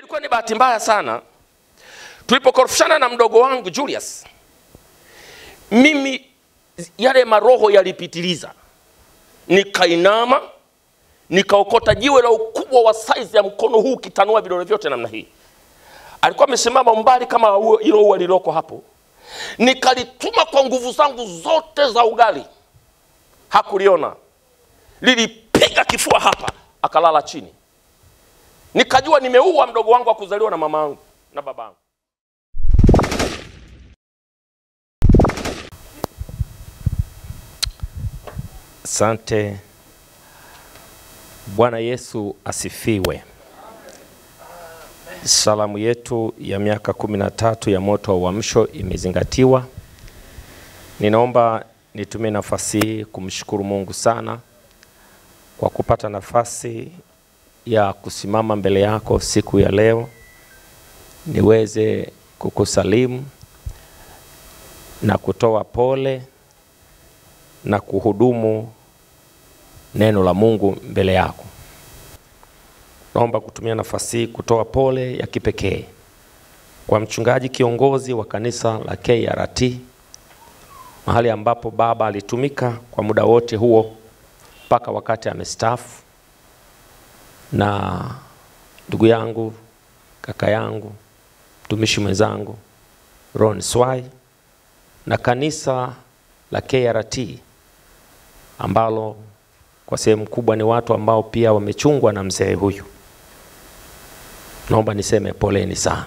ilikuwa ni bahati mbaya sana. Tulipokorofishana na mdogo wangu Julius, mimi yale maroho yalipitiliza. Nikainama, nikaokota jiwe la ukubwa wa size ya mkono huu kitanua vidole vyote namna hii. Alikuwa amesimama mbali kama hilo ua liloko hapo. Nikalituma kwa nguvu zangu zote za ugali. Hakuliona. Lilipiga kifua hapa, akalala chini. Nikajua nimeua mdogo wangu wa kuzaliwa na mamangu na babangu. Asante. Bwana Yesu asifiwe. Salamu yetu ya miaka 13 ya moto wa uamsho imezingatiwa. Ninaomba nitumie nafasi hii kumshukuru Mungu sana kwa kupata nafasi ya kusimama mbele yako siku ya leo, niweze kukusalimu na kutoa pole na kuhudumu neno la Mungu mbele yako. Naomba kutumia nafasi hii kutoa pole ya kipekee kwa mchungaji kiongozi wa kanisa la KRT, mahali ambapo baba alitumika kwa muda wote huo mpaka wakati amestaafu, na ndugu yangu, kaka yangu, mtumishi mwenzangu Ron Swai, na kanisa la KRT ambalo kwa sehemu kubwa ni watu ambao pia wamechungwa na mzee huyu. Naomba niseme poleni sana.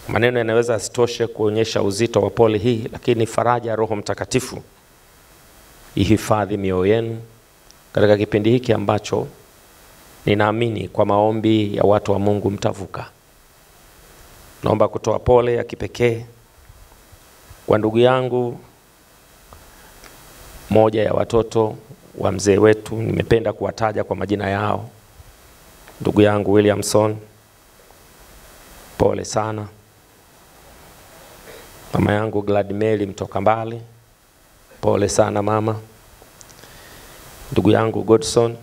Maneno yanaweza asitoshe kuonyesha uzito wa pole hii, lakini faraja ya Roho Mtakatifu ihifadhi mioyo yenu katika kipindi hiki ambacho ninaamini kwa maombi ya watu wa Mungu mtavuka. Naomba kutoa pole ya kipekee kwa ndugu yangu, moja ya watoto wa mzee wetu, nimependa kuwataja kwa majina yao. Ndugu yangu Williamson, pole sana. Mama yangu Gladmeli mtoka mbali, pole sana mama. Ndugu yangu Godson,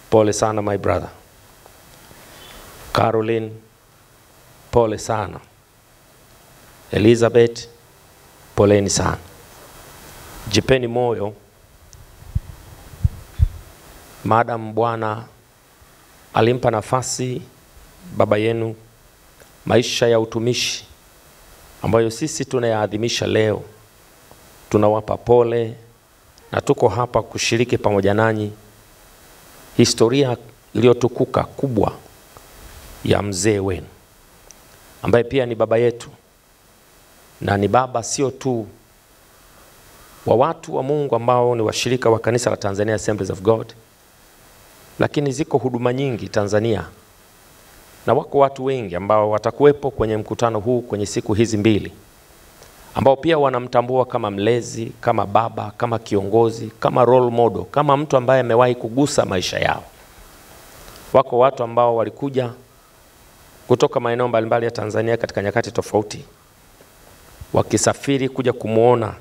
pole sana my brother. Caroline, pole sana. Elizabeth, poleni sana. Jipeni moyo, Madam Bwana alimpa nafasi baba yenu maisha ya utumishi ambayo sisi tunayaadhimisha leo. Tunawapa pole na tuko hapa kushiriki pamoja nanyi historia iliyotukuka kubwa ya mzee wenu ambaye pia ni baba yetu, na ni baba sio tu wa watu wa Mungu ambao ni washirika wa kanisa la Tanzania Assemblies of God, lakini ziko huduma nyingi Tanzania, na wako watu wengi ambao watakuwepo kwenye mkutano huu kwenye siku hizi mbili, ambao pia wanamtambua kama mlezi, kama baba, kama kiongozi, kama role model, kama mtu ambaye amewahi kugusa maisha yao. Wako watu ambao walikuja kutoka maeneo mbalimbali ya Tanzania katika nyakati tofauti, wakisafiri kuja kumuona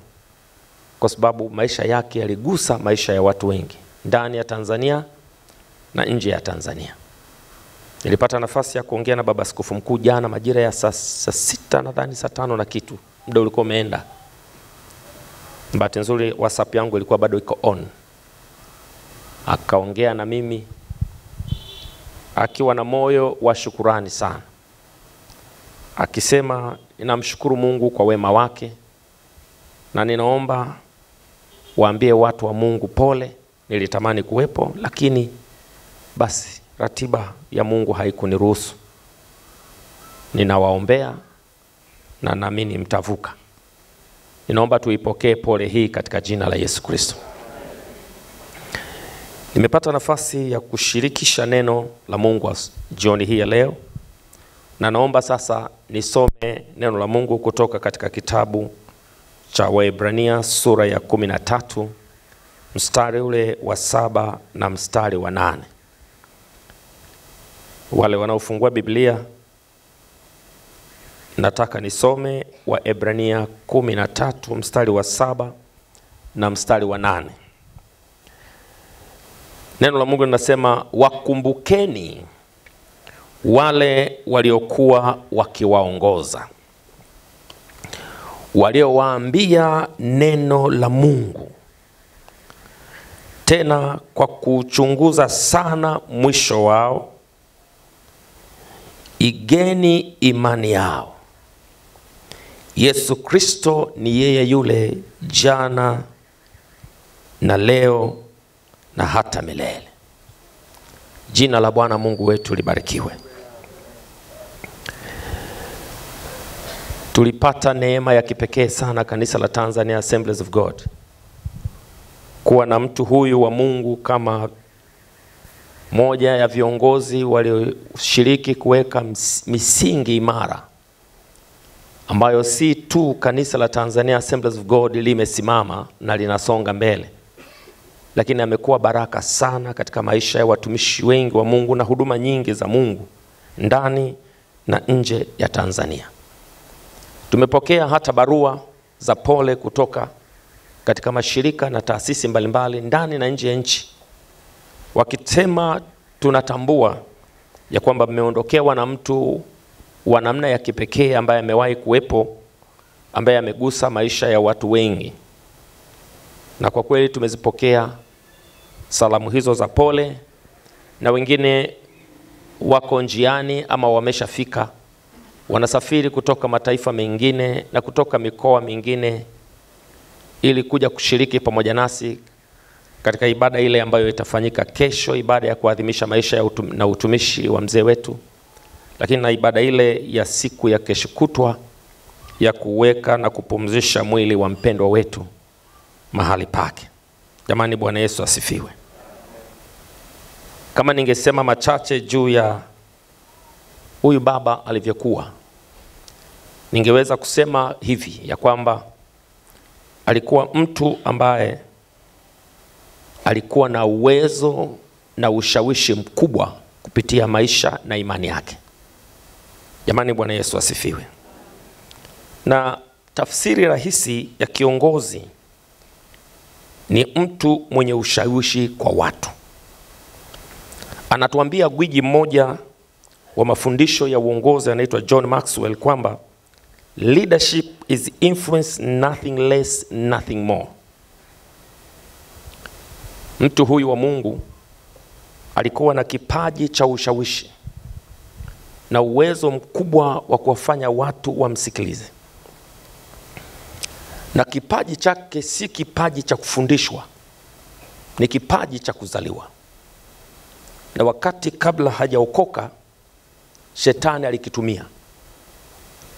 kwa sababu maisha yake yaligusa maisha ya watu wengi ndani ya Tanzania na nje ya Tanzania. Nilipata nafasi ya kuongea na baba askofu mkuu jana majira ya saa 6 nadhani saa 5 na kitu. Muda ulikuwa umeenda. Bahati nzuri WhatsApp yangu ilikuwa bado iko on. Akaongea na mimi akiwa na moyo wa shukurani sana, akisema ninamshukuru Mungu kwa wema wake, na ninaomba waambie watu wa Mungu pole, nilitamani kuwepo lakini basi ratiba ya Mungu haikuniruhusu. Ninawaombea na naamini mtavuka. Ninaomba tuipokee pole hii katika jina la Yesu Kristo. Nimepata nafasi ya kushirikisha neno la Mungu jioni hii ya leo, na naomba sasa nisome neno la Mungu kutoka katika kitabu cha Waebrania sura ya 13 mstari ule wa 7 na mstari wa 8. Wale wanaofungua Biblia, nataka nisome Waebrania 13 mstari wa 7 na mstari wa 8. Neno la Mungu linasema, wakumbukeni wale waliokuwa wakiwaongoza, waliowaambia neno la Mungu, tena kwa kuchunguza sana mwisho wao, igeni imani yao. Yesu Kristo ni yeye yule jana na leo na hata milele. Jina la Bwana Mungu wetu libarikiwe. Tulipata neema ya kipekee sana kanisa la Tanzania Assemblies of God kuwa na mtu huyu wa Mungu kama moja ya viongozi walioshiriki kuweka misingi imara ambayo si tu kanisa la Tanzania Assemblies of God limesimama na linasonga mbele, lakini amekuwa baraka sana katika maisha ya watumishi wengi wa Mungu na huduma nyingi za Mungu ndani na nje ya Tanzania. Tumepokea hata barua za pole kutoka katika mashirika na taasisi mbalimbali ndani na nje ya nchi, wakisema tunatambua ya kwamba mmeondokewa na mtu wa namna ya kipekee ambaye amewahi kuwepo, ambaye amegusa maisha ya watu wengi. Na kwa kweli tumezipokea salamu hizo za pole, na wengine wako njiani ama wameshafika, wanasafiri kutoka mataifa mengine na kutoka mikoa mingine ili kuja kushiriki pamoja nasi katika ibada ile ambayo itafanyika kesho, ibada ya kuadhimisha maisha ya na utumishi wa mzee wetu, lakini na ibada ile ya siku ya kesho kutwa ya kuweka na kupumzisha mwili wa mpendwa wetu mahali pake. Jamani, Bwana Yesu asifiwe. Kama ningesema machache juu ya huyu baba alivyokuwa, ningeweza kusema hivi ya kwamba alikuwa mtu ambaye alikuwa na uwezo na ushawishi mkubwa kupitia maisha na imani yake. Jamani, Bwana Yesu asifiwe. Na tafsiri rahisi ya kiongozi ni mtu mwenye ushawishi kwa watu. Anatuambia gwiji mmoja wa mafundisho ya uongozi anaitwa John Maxwell kwamba leadership is influence, nothing less, nothing more. Mtu huyu wa Mungu alikuwa na kipaji cha ushawishi na uwezo mkubwa wa kuwafanya watu wamsikilize. Na kipaji chake si kipaji cha kufundishwa, ni kipaji cha kuzaliwa. Na wakati kabla hajaokoka, shetani alikitumia,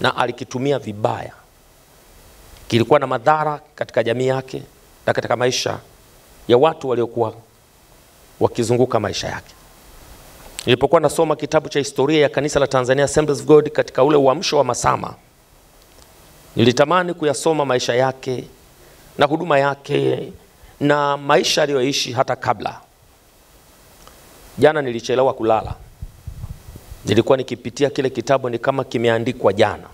na alikitumia vibaya. Kilikuwa na madhara katika jamii yake na katika maisha ya watu waliokuwa wakizunguka maisha yake. Nilipokuwa nasoma kitabu cha historia ya kanisa la Tanzania Assemblies of God katika ule uamsho wa Masama, nilitamani kuyasoma maisha yake na huduma yake na maisha aliyoishi hata kabla. Jana nilichelewa kulala. Nilikuwa nikipitia kile kitabu ni kama kimeandikwa jana,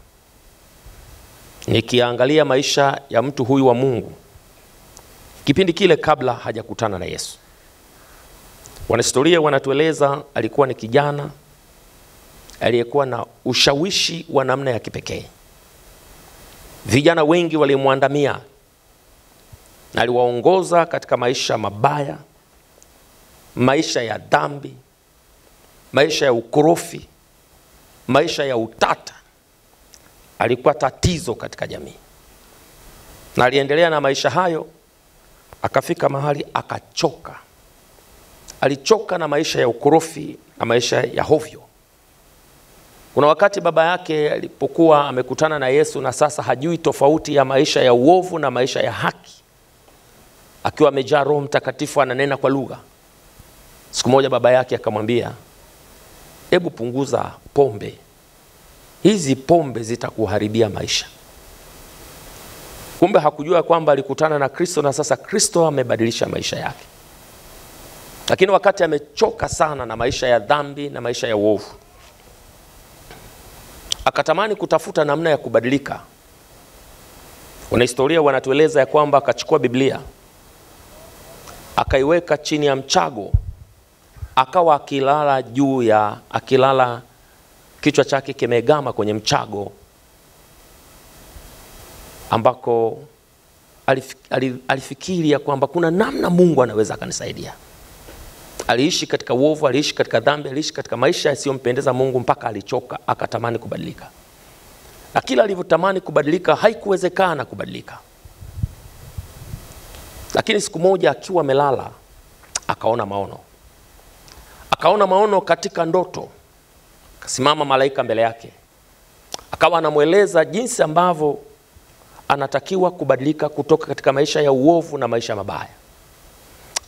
nikiangalia maisha ya mtu huyu wa Mungu kipindi kile kabla hajakutana na Yesu. Wanahistoria wanatueleza alikuwa ni kijana aliyekuwa na ushawishi wa namna ya kipekee. Vijana wengi walimwandamia na aliwaongoza katika maisha mabaya, maisha ya dhambi, maisha ya ukorofi, maisha ya utata. Alikuwa tatizo katika jamii. Na aliendelea na maisha hayo, akafika mahali akachoka. Alichoka na maisha ya ukorofi na maisha ya hovyo. Kuna wakati baba yake alipokuwa amekutana na Yesu na sasa hajui tofauti ya maisha ya uovu na maisha ya haki, akiwa amejaa Roho Mtakatifu ananena kwa lugha. Siku moja baba yake akamwambia, hebu punguza pombe. Hizi pombe zitakuharibia maisha. Kumbe hakujua kwamba alikutana na Kristo na sasa Kristo amebadilisha maisha yake. Lakini wakati amechoka sana na maisha ya dhambi na maisha ya uovu, akatamani kutafuta namna ya kubadilika. Wanahistoria wanatueleza ya kwamba akachukua Biblia, akaiweka chini ya mchago, akawa akilala kichwa chake kimegama kwenye mchago ambako alifikiri ya kwamba kuna namna Mungu anaweza akanisaidia. Aliishi katika uovu, aliishi katika dhambi, aliishi katika maisha yasiyompendeza Mungu mpaka alichoka, akatamani kubadilika. Na kila alivyotamani kubadilika haikuwezekana kubadilika. Lakini siku moja akiwa amelala akaona maono. Akaona maono katika ndoto. Kasimama malaika mbele yake. Akawa anamueleza jinsi ambavyo anatakiwa kubadilika kutoka katika maisha ya uovu na maisha mabaya.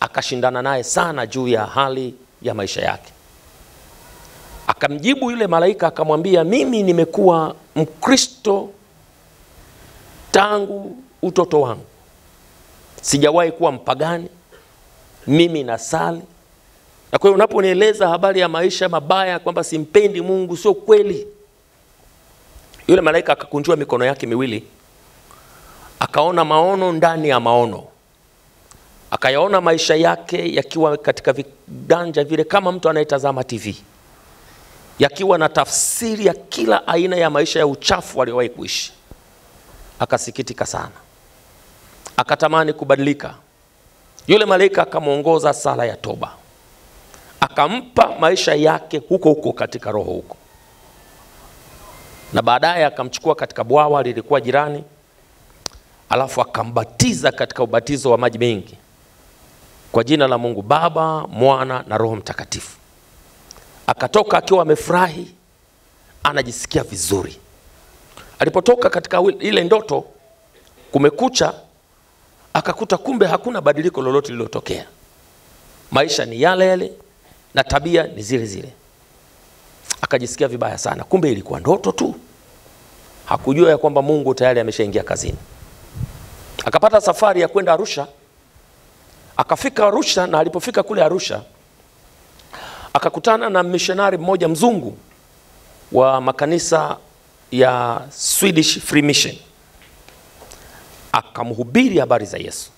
Akashindana naye sana juu ya hali ya maisha yake. Akamjibu yule malaika akamwambia, mimi nimekuwa Mkristo tangu utoto wangu. Sijawahi kuwa mpagani. Mimi nasali. Na kwa hiyo unaponieleza habari ya maisha mabaya kwamba simpendi Mungu, sio kweli. Yule malaika akakunjua mikono yake miwili. Akaona maono ndani ya maono. Akayaona maisha yake yakiwa katika viganja vile kama mtu anayetazama TV. Yakiwa na tafsiri ya kila aina ya maisha ya uchafu aliyowahi kuishi. Akasikitika sana. Akatamani kubadilika. Yule malaika akamuongoza sala ya toba. Akampa maisha yake huko huko katika roho huko. Na baadaye akamchukua katika bwawa lilikuwa jirani. Alafu akambatiza katika ubatizo wa maji mengi. Kwa jina la Mungu Baba, Mwana na Roho Mtakatifu. Akatoka akiwa amefurahi, anajisikia vizuri. Alipotoka katika ile ndoto, kumekucha, akakuta kumbe hakuna badiliko lolote lililotokea. Maisha ni yale yale na tabia ni zile zile. Akajisikia vibaya sana. Kumbe ilikuwa ndoto tu. Hakujua ya kwamba Mungu tayari ameshaingia kazini. Akapata safari ya kwenda Arusha. Akafika Arusha, na alipofika kule Arusha akakutana na missionary mmoja mzungu wa makanisa ya Swedish Free Mission. Akamhubiri habari za Yesu.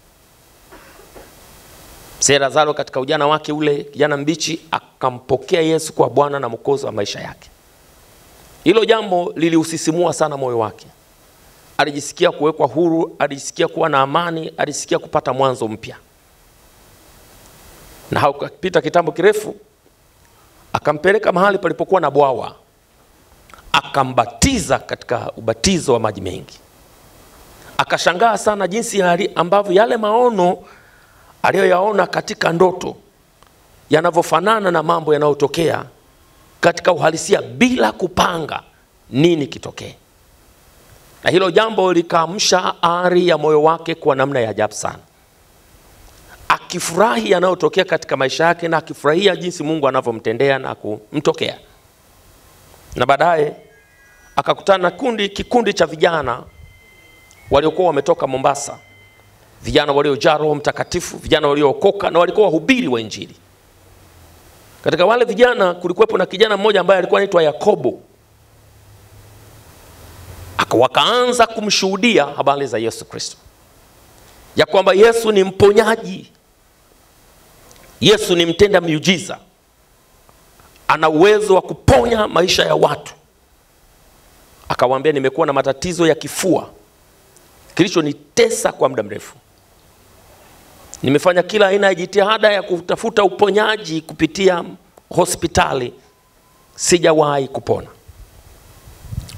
Sera zalo katika ujana wake ule, kijana mbichi, akampokea Yesu kwa Bwana na Mwokozi wa maisha yake. Hilo jambo liliusisimua sana moyo wake. Alijisikia kuwekwa huru, alijisikia kuwa na amani, alijisikia kupata mwanzo mpya. Na hakupita kitambo kirefu, akampeleka mahali palipokuwa na bwawa. Akambatiza katika ubatizo wa maji mengi. Akashangaa sana jinsi ambavyo yale maono aliyoyaona katika ndoto yanavyofanana na mambo yanayotokea katika uhalisia bila kupanga nini kitokee. Na hilo jambo likaamsha ari ya moyo wake kwa namna ya ajabu sana. Akifurahi yanayotokea katika maisha yake na akifurahia jinsi Mungu anavyomtendea na kumtokea. Na baadaye akakutana na kikundi cha vijana waliokuwa wametoka Mombasa. Vijana waliojaa Roho Mtakatifu, vijana waliookoka na walikuwa wahubiri wa Injili. Katika wale vijana kulikuwepo na kijana mmoja ambaye alikuwa anaitwa Yakobo. Wakaanza kumshuhudia habari za Yesu Kristo. Ya kwamba Yesu ni mponyaji. Yesu ni mtenda miujiza. Ana uwezo wa kuponya maisha ya watu. Akawaambia, nimekuwa na matatizo ya kifua kilichonitesa kwa muda mrefu. Nimefanya kila aina ya jitihada ya kutafuta uponyaji kupitia hospitali, sijawahi kupona.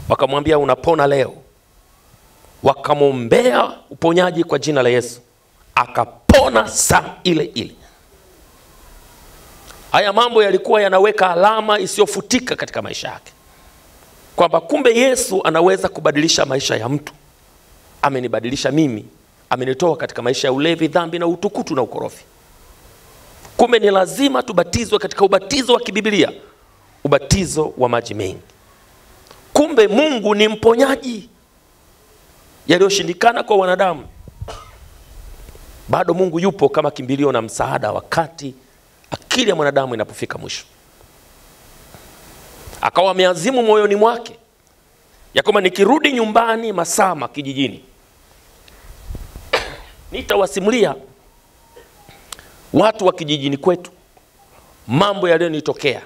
Wakamwambia, unapona leo. Wakamwombea uponyaji kwa jina la Yesu. Akapona saa ile ile. Haya mambo yalikuwa yanaweka alama isiyofutika katika maisha yake. Kwamba kumbe Yesu anaweza kubadilisha maisha ya mtu. Amenibadilisha mimi. Amenitoa katika maisha ya ulevi, dhambi na utukutu na ukorofi. Kumbe ni lazima tubatizwe katika ubatizo wa kibiblia. Ubatizo wa maji mengi. Kumbe Mungu ni mponyaji. Yaliyoshindikana kwa wanadamu, bado Mungu yupo kama kimbilio na msaada wakati akili ya mwanadamu inapofika mwisho. Akawa ameazimu moyoni mwake ya kwamba nikirudi nyumbani Masama kijijini, nitawasimulia watu wa kijijini kwetu mambo yaliyonitokea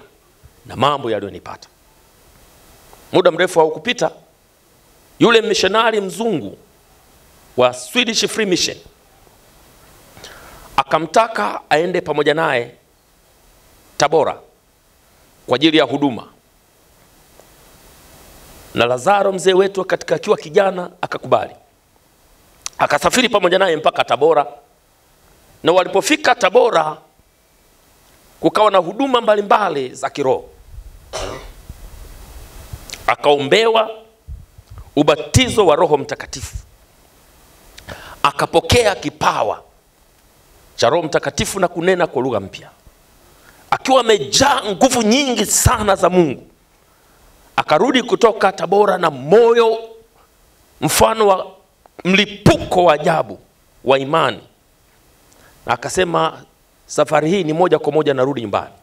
na mambo yaliyonipata. Muda mrefu haukupita, yule missionary mzungu wa Swedish Free Mission akamtaka aende pamoja naye Tabora kwa ajili ya huduma. Na Lazaro mzee wetu katika akiwa kijana akakubali. Akasafiri pamoja naye mpaka Tabora. Na walipofika Tabora kukawa na huduma mbalimbali za kiroho. Akaombewa ubatizo wa Roho Mtakatifu. Akapokea kipawa cha Roho Mtakatifu na kunena kwa lugha mpya. Akiwa amejaa nguvu nyingi sana za Mungu. Akarudi kutoka Tabora na moyo mfano wa mlipuko wa ajabu wa imani. Na akasema, safari hii ni moja kwa moja narudi nyumbani.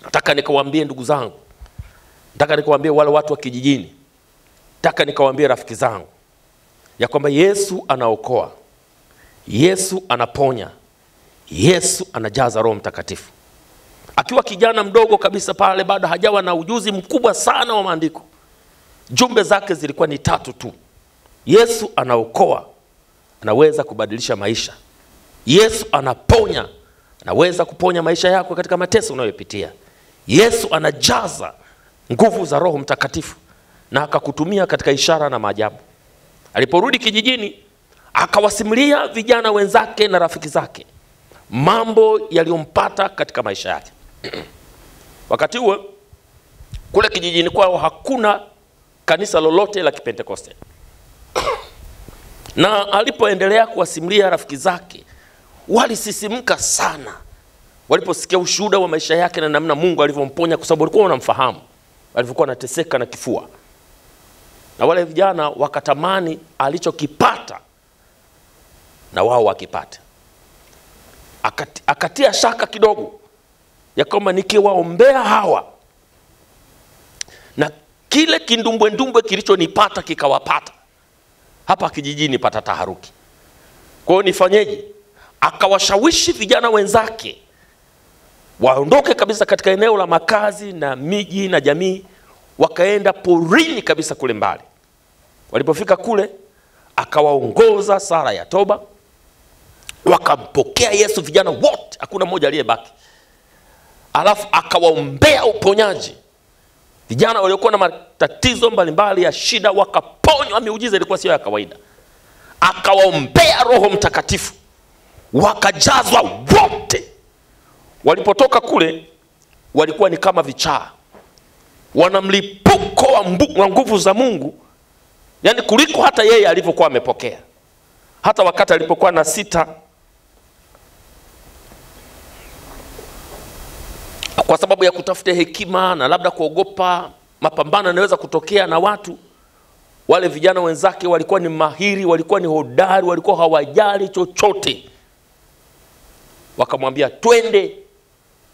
Nataka nikawaambie ndugu zangu, nataka nikawaambie wale watu wa kijijini, nataka nikawaambie rafiki zangu ya kwamba Yesu anaokoa, Yesu anaponya, Yesu anajaza Roho Mtakatifu. Akiwa kijana mdogo kabisa pale, bado hajawa na ujuzi mkubwa sana wa maandiko, jumbe zake zilikuwa ni 3 tu. Yesu anaokoa, anaweza kubadilisha maisha. Yesu anaponya, anaweza kuponya maisha yako katika mateso unayopitia. Yesu anajaza nguvu za Roho Mtakatifu na akakutumia katika ishara na maajabu. Aliporudi kijijini, akawasimulia vijana wenzake na rafiki zake mambo yaliyompata katika maisha yake. Wakati huo kule kijijini kwao hakuna kanisa lolote la Kipentekoste. Na alipoendelea kuwasimulia rafiki zake, walisisimka sana waliposikia ushuhuda wa maisha yake na namna Mungu alivyomponya, kwa sababu walikuwa wanamfahamu alivyokuwa anateseka na kifua. Na wale vijana wakatamani alichokipata na wao wakipata. Akatia shaka kidogo ya kwamba nikiwaombea hawa na kile kindumbwe kilichonipata kikawapata, hapa kijijini pata taharuki. Kwa hiyo nifanyeje? Akawashawishi vijana wenzake waondoke kabisa katika eneo la makazi na miji na jamii, wakaenda porini kabisa kule mbali. Walipofika kule, akawaongoza sala ya toba, wakampokea Yesu vijana wote, hakuna mmoja aliyebaki. Alafu akawaombea uponyaji. Vijana waliokuwa na matatizo mbalimbali ya shida wakaponywa, miujiza ilikuwa sio ya kawaida. Akawaombea Roho Mtakatifu, wakajazwa wote. Walipotoka kule, walikuwa ni kama vichaa, wana mlipuko wa nguvu za Mungu, yani kuliko hata yeye alivyokuwa amepokea. Hata wakati alipokuwa na sita, kwa sababu ya kutafuta hekima na labda kuogopa mapambano yanaweza kutokea na watu, wale vijana wenzake walikuwa ni mahiri, walikuwa ni hodari, walikuwa hawajali chochote. Wakamwambia, twende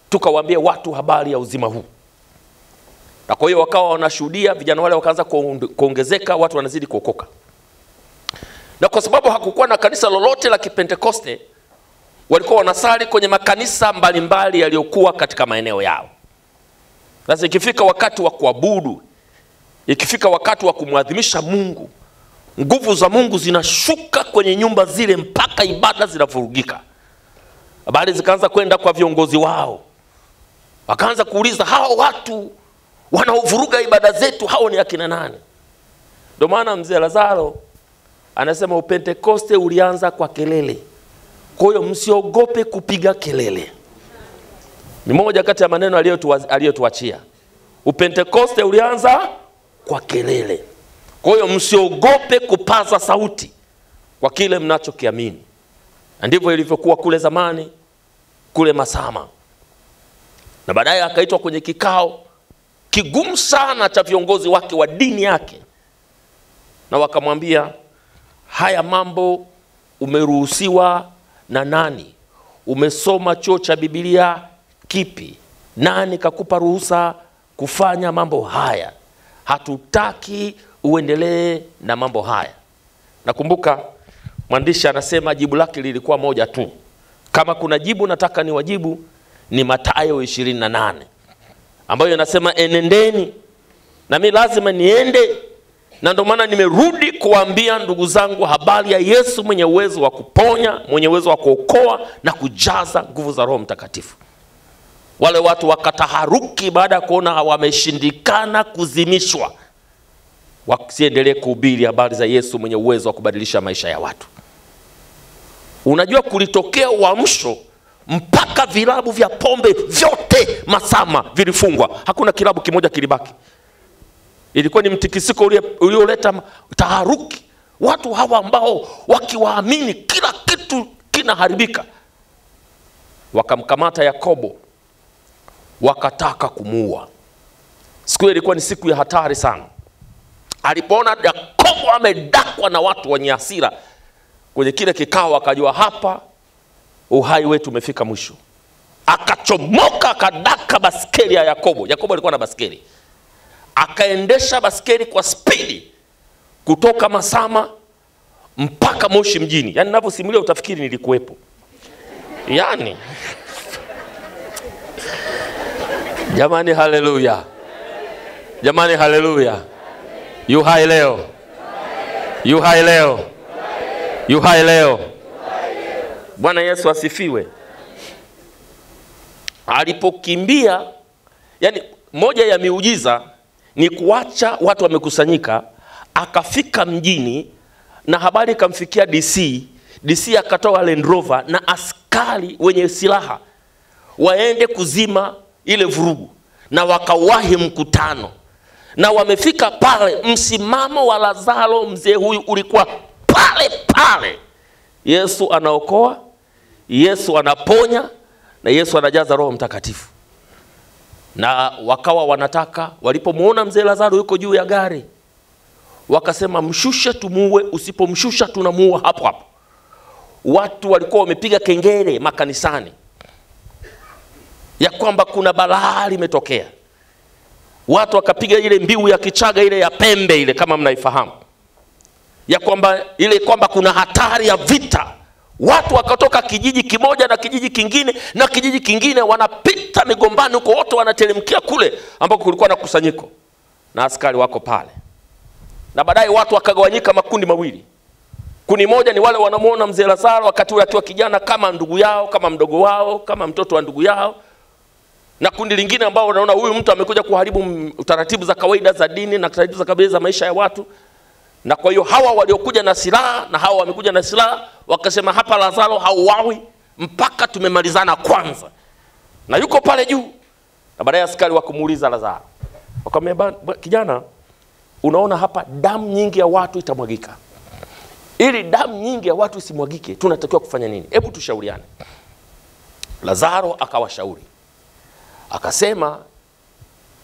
tukawaambie watu habari ya uzima huu. Na kwa hiyo wakawa wanashuhudia, vijana wale wakaanza kuongezeka, watu wanazidi kuokoka. Na kwa sababu hakukuwa na kanisa lolote la Kipentekoste, walikuwa wanasali kwenye makanisa mbalimbali yaliyokuwa katika maeneo yao. Sasa ikifika wakati wa kuabudu, ikifika wakati wa kumwadhimisha Mungu, nguvu za Mungu zinashuka kwenye nyumba zile mpaka ibada zinavurugika. Habari zikaanza kwenda kwa viongozi wao. Wakaanza kuuliza, hao watu wanaovuruga ibada zetu hao ni akina nani? Ndio maana mzee Lazaro anasema Upentekoste ulianza kwa kelele. Kwa hiyo msiogope kupiga kelele. Ni moja kati ya maneno aliyotuachia. Upentekoste ulianza kwa kelele. Kwa hiyo msiogope kupaza sauti kwa kile mnachokiamini. Na ndivyo ilivyokuwa kule zamani, kule Masama. Na baadaye akaitwa kwenye kikao kigumu sana cha viongozi wake wa dini yake. Na wakamwambia, haya mambo umeruhusiwa na nani? Umesoma chuo cha Biblia kipi? Nani kakupa ruhusa kufanya mambo haya? Hatutaki uendelee na mambo haya. Nakumbuka mwandishi anasema jibu lake lilikuwa moja tu. Kama kuna jibu nataka ni wajibu, ni Mathayo 28, ambayo inasema enendeni Na mimi lazima niende, na ndio maana nimerudi kuambia ndugu zangu habari ya Yesu mwenye uwezo wa kuponya, mwenye uwezo wa kuokoa na kujaza nguvu za Roho Mtakatifu. Wale watu wakataharuki baada ya kuona wameshindikana kuzimishwa, wasiendelee kuhubiri habari za Yesu mwenye uwezo wa kubadilisha maisha ya watu. Unajua kulitokea uamsho mpaka vilabu vya pombe vyote Masama vilifungwa. Hakuna kilabu kimoja kilibaki. Ilikuwa ni mtikisiko ulioleta taharuki. Watu hawa ambao wakiwaamini kila kitu kinaharibika. Wakamkamata Yakobo, wakataka kumuua. Siku ilikuwa ni siku ya hatari sana. Alipoona Yakobo amedakwa na watu wenye hasira kwenye kile kikao, akajua hapa uhai wetu umefika mwisho. Akachomoka, akadaka baskeli ya Yakobo. Yakobo alikuwa na baskeli. Akaendesha baskeli kwa spidi kutoka Masama mpaka Moshi mjini. Yaani ninavyosimulia utafikiri nilikuwepo. Yaani jamani, haleluya. Jamani, haleluya. Yu hai leo. Yu hai leo. Yu hai leo. Bwana Yesu asifiwe. Alipokimbia, yani moja ya miujiza ni kuacha watu wamekusanyika, akafika mjini na habari ikamfikia DC. DC akatoa Land Rover na askari wenye silaha waende kuzima ile vurugu, na wakawahi mkutano. Na wamefika pale, msimamo wa Lazaro mzee huyu ulikuwa pale pale. Yesu anaokoa, Yesu anaponya, na Yesu anajaza Roho Mtakatifu. Na wakawa wanataka, walipomuona mzee Lazaro yuko juu ya gari, wakasema mshushe tumuue, usipomshusha tunamuua hapo hapo. Watu walikuwa wamepiga kengele makanisani ya kwamba kuna balaa limetokea. Watu wakapiga ile mbiu ya Kichaga ile ya pembe ile, kama mnaifahamu, ya kwamba kuna hatari ya vita. Watu wakatoka kijiji kimoja na kijiji kingine na kijiji kingine, wanapita migombani huko, wote wanateremkia kule ambako kulikuwa na kusanyiko, na askari wako pale. Na baadaye watu wakagawanyika makundi mawili. Kundi moja ni wale wanamuona mzee Lazaro wakati ule akiwa kijana kama ndugu yao, kama mdogo wao, kama mtoto wa ndugu yao. Na kundi lingine ambao wanaona huyu mtu amekuja kuharibu taratibu za kawaida za dini na taratibu za kabisa za maisha ya watu. Na kwa hiyo hawa waliokuja na silaha na hawa wamekuja na silaha, wakasema hapa Lazaro hauawi mpaka tumemalizana kwanza. Na yuko pale juu. Na baadaye askari wakumuuliza Lazaro, wakamwambia, kijana, unaona hapa damu nyingi ya watu itamwagika. Ili damu nyingi ya watu isimwagike, tunatakiwa kufanya nini? Hebu tushauriane. Lazaro akawashauri. Akasema,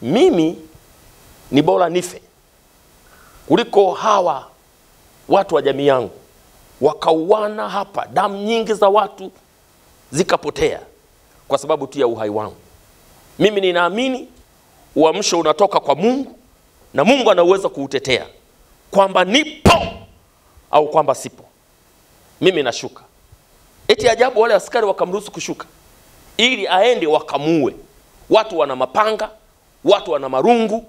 mimi ni bora nife kuliko hawa watu wa jamii yangu wakauana hapa, damu nyingi za watu zikapotea kwa sababu tu ya uhai wangu. Mimi ninaamini uamsho unatoka kwa Mungu, na Mungu anaweza kuutetea kwamba nipo au kwamba sipo. Mimi nashuka. Eti ajabu, wale askari wakamruhusu kushuka ili aende wakamuue. Watu wana mapanga, watu wana marungu,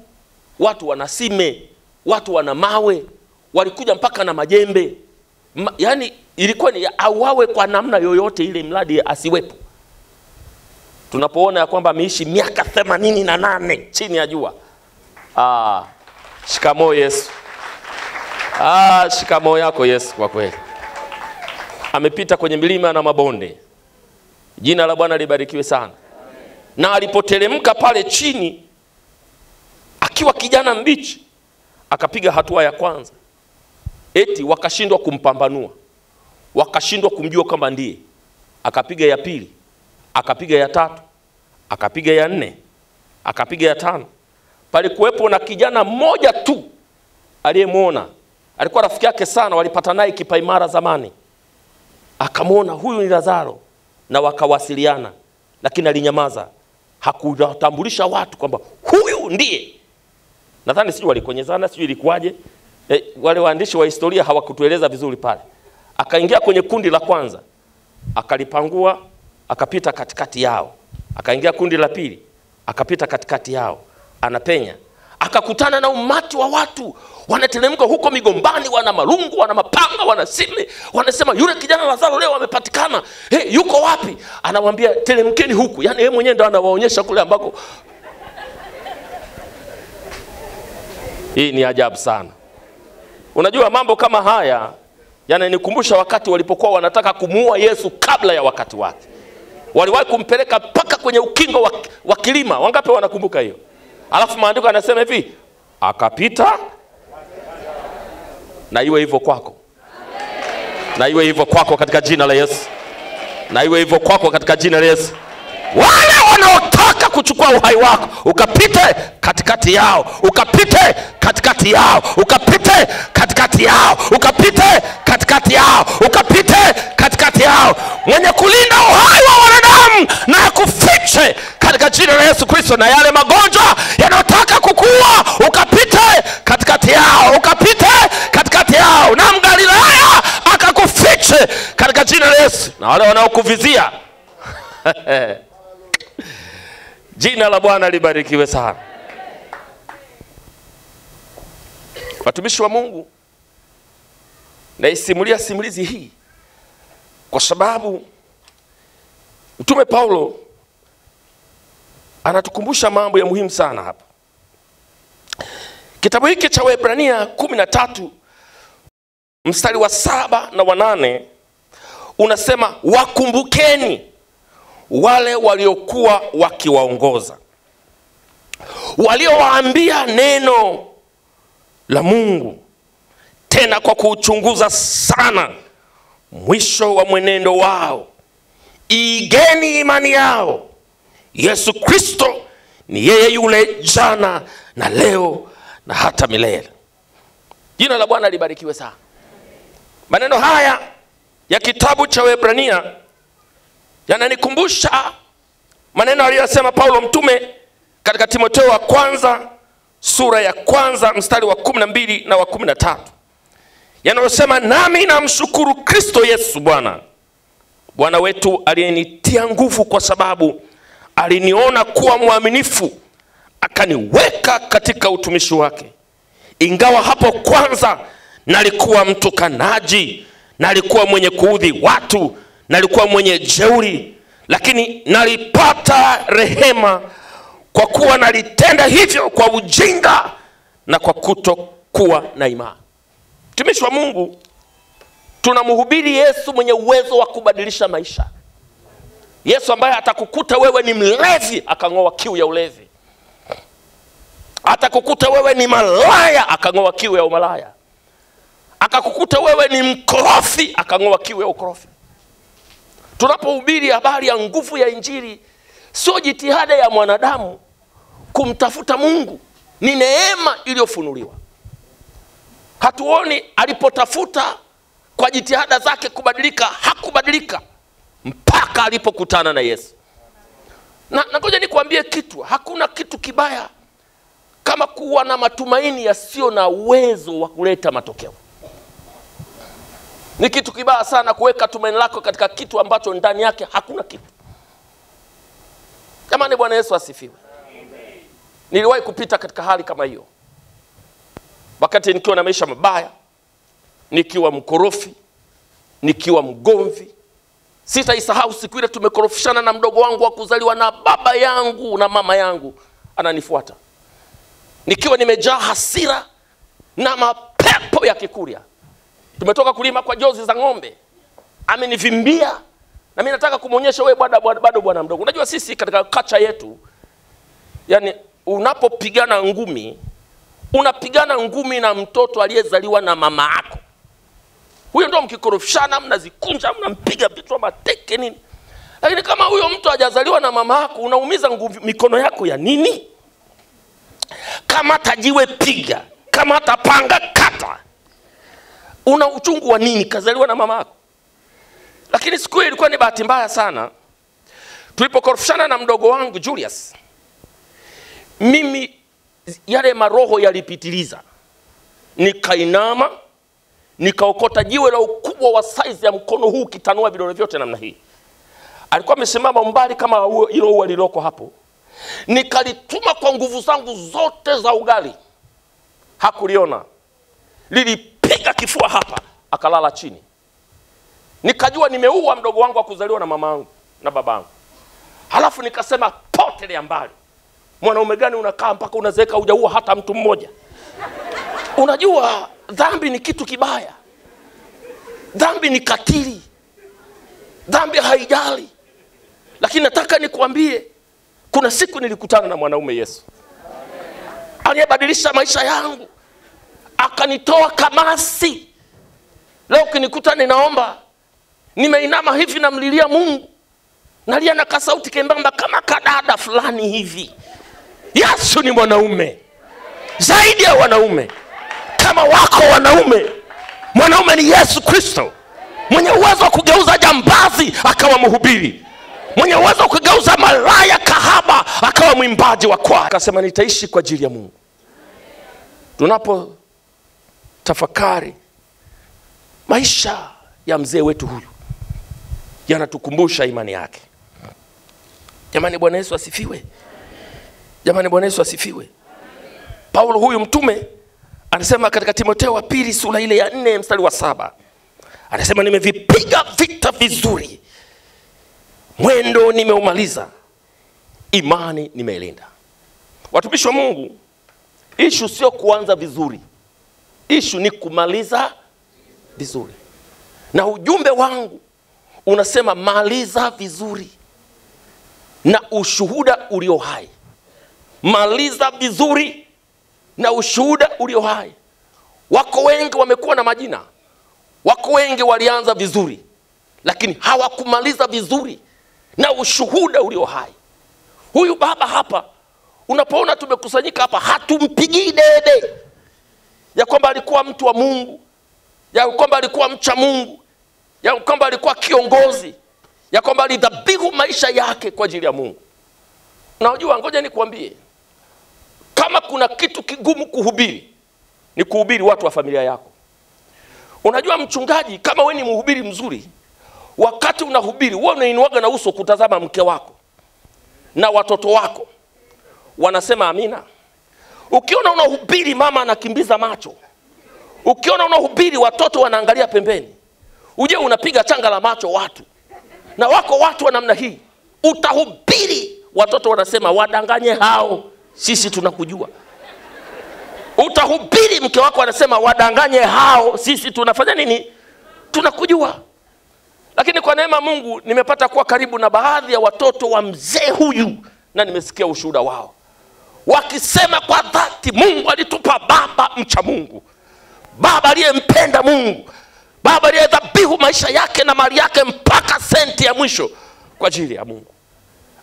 watu wana sime, watu wana mawe, walikuja mpaka na majembe. Yani ilikuwa ni auawe kwa namna yoyote ile, mradi asiwepo. Tunapoona ya kwamba ameishi miaka 88 chini ya jua. Shikamoo Yesu. Shikamoo yako Yesu kwa kweli. Amepita kwenye milima na mabonde. Jina la Bwana libarikiwe sana. Na alipoteremka pale chini akiwa kijana mbichi, akapiga hatua ya kwanza. Eti wakashindwa kumpambanua, wakashindwa kumjua kama ndiye. Akapiga ya pili, akapiga ya tatu, akapiga ya nne, akapiga ya tano. Pale kuwepo na kijana mmoja tu aliyemuona, alikuwa rafiki yake sana, walipata naye Kipaimara zamani. Akamuona huyu ni Lazaro, na wakawasiliana, lakini alinyamaza. Hakutambulisha watu kwamba huyu ndiye. Nadhani sijui walikonyezana, sijui ilikuwaje. Wale waandishi wa historia hawakutueleza vizuri pale. Akaingia kwenye kundi la kwanza, akalipangua, akapita katikati yao. Akaingia kundi la pili, akapita katikati yao. Anapenya, akakutana na umati wa watu wanateremka huko migombani, wana marungu, wana mapanga, wana sime, wanasema yule kijana Lazaro leo amepatikana. Yuko wapi? Anawaambia teremkeni huku. Yaani yeye mwenyewe ndo anawaonyesha kule ambako. Hii ni ajabu sana. Unajua mambo kama haya yananikumbusha wakati walipokuwa wanataka kumuua Yesu kabla ya wakati wake. Waliwahi kumpeleka mpaka kwenye ukingo wa kilima. Wangapi wanakumbuka hiyo? Alafu maandiko yanasema hivi, akapita. Na iwe hivyo kwako. Na iwe hivyo kwako katika jina la Yesu. Na iwe hivyo kwako katika jina la Yesu. Wale wanaotaka kuchukua uhai wako, ukapite katikati yao, ukapite katikati yao, ukapite katikati yao, ukapite katikati yao, ukapite katikati yao. Mwenye kulinda uhai wa wanadamu na kufiche katika jina la Yesu Kristo. Na yale magonjwa yanayotaka kukua, ukapite katikati yao, ukapite katikati yao. Na Mgalilaya akakufiche katika jina la Yesu. Na wale wanaokuvizia jina la Bwana libarikiwe sana. Watumishi wa Mungu, naisimulia simulizi hii kwa sababu Mtume Paulo anatukumbusha mambo ya muhimu sana hapa. Kitabu hiki cha Waebrania 13 mstari wa 7 na wa 8 unasema, wakumbukeni wale waliokuwa wakiwaongoza, waliowaambia neno la Mungu, tena kwa kuchunguza sana mwisho wa mwenendo wao. Igeni imani yao. Yesu Kristo ni yeye yule jana na leo na hata milele. Jina la Bwana libarikiwe sana. Maneno haya ya kitabu cha Waebrania yananikumbusha maneno aliyosema Paulo mtume katika Timotheo wa kwanza sura ya 1 mstari wa 12 na wa 13. Yanayosema, nami namshukuru Kristo Yesu Bwana wetu aliyenitia nguvu, kwa sababu aliniona kuwa mwaminifu akaniweka katika utumishi wake. Ingawa hapo kwanza nalikuwa mtukanaji, nalikuwa mwenye kuudhi watu, nalikuwa mwenye jeuri, lakini nalipata rehema kwa kuwa nalitenda hivyo kwa ujinga na kwa kutokuwa na imani. Mtumishi wa Mungu, tunamhubiri Yesu mwenye uwezo wa kubadilisha maisha. Yesu ambaye atakukuta wewe ni mlevi akang'oa kiu ya ulevi. Atakukuta wewe ni malaya akang'oa kiu ya umalaya. Akakukuta wewe ni mkorofi akang'oa kiu ya ukorofi. Tunapohubiri habari ya nguvu ya Injili, sio jitihada ya mwanadamu kumtafuta Mungu, ni neema iliyofunuliwa. Hatuoni alipotafuta kwa jitihada zake kubadilika, hakubadilika mpaka alipokutana na Yesu. Na ngoja nikwambie kitu, hakuna kitu kibaya kama kuwa na matumaini yasiyo na uwezo wa kuleta matokeo. Ni kitu kibaya sana kuweka tumaini lako katika kitu ambacho ndani yake hakuna kitu. Jamani, Bwana Yesu asifiwe. Niliwahi kupita katika hali kama hiyo, wakati nikiwa na maisha mabaya, nikiwa mkorofi, nikiwa mgomvi. Sitaisahau siku ile tumekorofishana na mdogo wangu wa kuzaliwa, na baba yangu na mama yangu ananifuata, nikiwa nimejaa hasira na mapepo ya kikuria. Tumetoka kulima kwa jozi za ng'ombe, amenivimbia, na mimi nataka kumuonyesha wewe bado bwana mdogo. Unajua sisi katika kacha yetu, yani unapopigana ngumi, unapigana ngumi na mtoto aliyezaliwa na mama yako. Huyo ndio mkikorofishana, mnazikunja, mnampiga vichwa mateke nini. Lakini kama huyo mtu hajazaliwa na mama yako, unaumiza mikono yako ya nini? Kama tajiwe piga, kama tapanga kata, una uchungu wa nini? Kazaliwa na mama yako. Lakini siku hiyo ilikuwa ni bahati mbaya sana. Tulipokorofishana na mdogo wangu Julius, mimi yale maroho yalipitiliza. Nikainama, nikaokota jiwe la ukubwa wa size ya mkono huu, kitanua vidole vyote namna hii. Alikuwa amesimama mbali kama hilo ua liloko hapo. Nikalituma kwa nguvu zangu zote za ugali. Hakuliona. Lilipiga kifua hapa, akalala chini. Nikajua nimeua mdogo wangu wa kuzaliwa na mamangu na babangu. Halafu nikasema potelea mbali. Mwanaume gani unakaa mpaka unazeeka hujaua hata mtu mmoja? Unajua dhambi ni kitu kibaya. Dhambi ni katili. Dhambi haijali. Lakini nataka nikuambie, kuna siku nilikutana na mwanaume Yesu. Aliyebadilisha maisha yangu. Akanitoa kamasi. Leo kinikuta ninaomba, nimeinama hivi na mlilia Mungu. Nalia na kasauti kembamba kama kadada fulani hivi. Yesu ni mwanaume. Zaidi ya wanaume. Kama wako wanaume, mwanaume ni Yesu Kristo. Mwenye uwezo wa kugeuza jambazi akawa mhubiri. Mwenye uwezo wa kugeuza malaya kahaba akawa mwimbaji wa kwaya. Akasema nitaishi kwa ajili ya Mungu. Tunapo tafakari maisha ya mzee wetu huyu, yanatukumbusha imani yake. Jamani, Bwana Yesu asifiwe. Jamani, Bwana Yesu asifiwe. Paulo huyu mtume anasema katika Timotheo wa pili sura ile ya 4 mstari wa 7. Anasema nimevipiga vita vizuri. Mwendo nimeumaliza. Imani nimeilinda. Watumishi wa Mungu, issue sio kuanza vizuri. Issue ni kumaliza vizuri. Na ujumbe wangu unasema maliza vizuri na ushuhuda ulio hai. Maliza vizuri na ushuhuda ulio hai. Wako wengi wamekuwa na majina. Wako wengi walianza vizuri, lakini hawakumaliza vizuri na ushuhuda ulio hai. Huyu baba hapa, unapoona tumekusanyika hapa, hatumpigii dede ya kwamba alikuwa mtu wa Mungu, ya kwamba alikuwa mcha Mungu, ya kwamba alikuwa kiongozi, ya kwamba alidhabihu maisha yake kwa ajili ya Mungu. Na unajua, ngoja nikuambie, kama kuna kitu kigumu kuhubiri, ni kuhubiri watu wa familia yako. Unajua mchungaji, kama wewe ni mhubiri mzuri, wakati unahubiri wewe unainuaga na uso kutazama mke wako na watoto wako. Wanasema amina. Ukiona unahubiri mama anakimbiza macho, ukiona unahubiri watoto wanaangalia pembeni, uje unapiga changa la macho watu. Na wako watu wa namna hii, utahubiri watoto wanasema wadanganye hao, sisi tunakujua. Utahubiri mke wako anasema wadanganye hao, sisi tunafanya nini? Tunakujua. Lakini kwa neema Mungu nimepata kuwa karibu na baadhi ya watoto wa mzee huyu, na nimesikia ushuhuda wao wakisema kwa dhati, Mungu alitupa baba mcha Mungu, baba aliyempenda Mungu, baba aliyedhabihu maisha yake na mali yake mpaka senti ya mwisho kwa ajili ya Mungu.